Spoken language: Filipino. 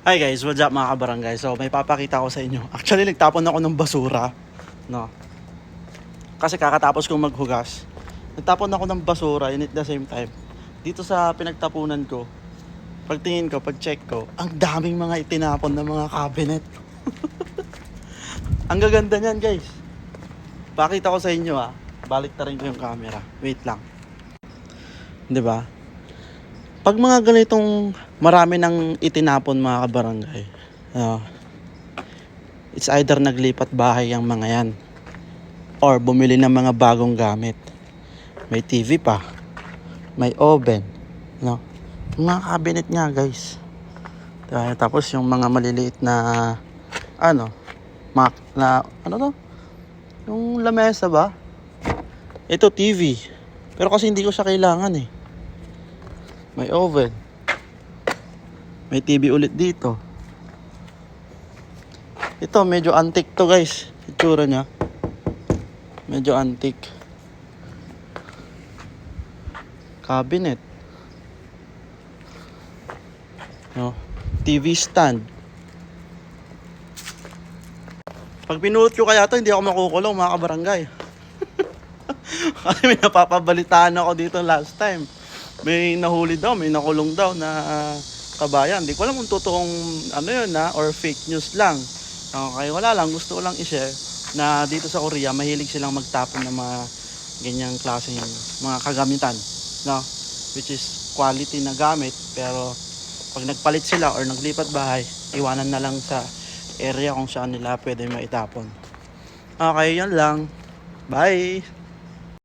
Hi guys, what's up mga kabarangay? So may papakita ko sa inyo. Actually nagtapon ako ng basura, no. Kasi kakatapos kong maghugas. Nagtapon ako ng basura and at the same time, dito sa pinagtapunan ko, pagtingin ko, pag-check ko, ang daming mga itinapon ng mga cabinet. Ang gaganda niyan, guys. Pakita ko sa inyo Balik ta rin ko yung camera. Wait lang. 'Di ba? Pag mga ganitong marami ng itinapon mga kabarangay, it's either naglipat bahay ang mga yan or bumili ng mga bagong gamit. May TV pa, may oven, no? Yung mga cabinet nga guys. Tapos yung mga maliliit na ano to? Yung lamesa ba? Ito TV. Pero kasi hindi ko siya kailangan eh. May oven. May TV ulit dito. Ito medyo antique to guys. Itsura niya. Medyo antique. Cabinet. No. TV stand. Pag pinuot ko kaya to, hindi ako makukulong mga kabarangay. Kasi may napapabalitaan ako dito last time. May nahuli daw, may nakulong daw na kabayan. Hindi ko alam kung totoong yun or fake news lang. Okay, wala lang. Gusto ko lang i-share na dito sa Korea, mahilig silang magtapon ng mga ganyang klaseng mga kagamitan. No? Which is quality na gamit. Pero pag nagpalit sila or naglipat bahay, iwanan na lang sa area kung saan nila pwede maitapon. Okay, yan lang. Bye!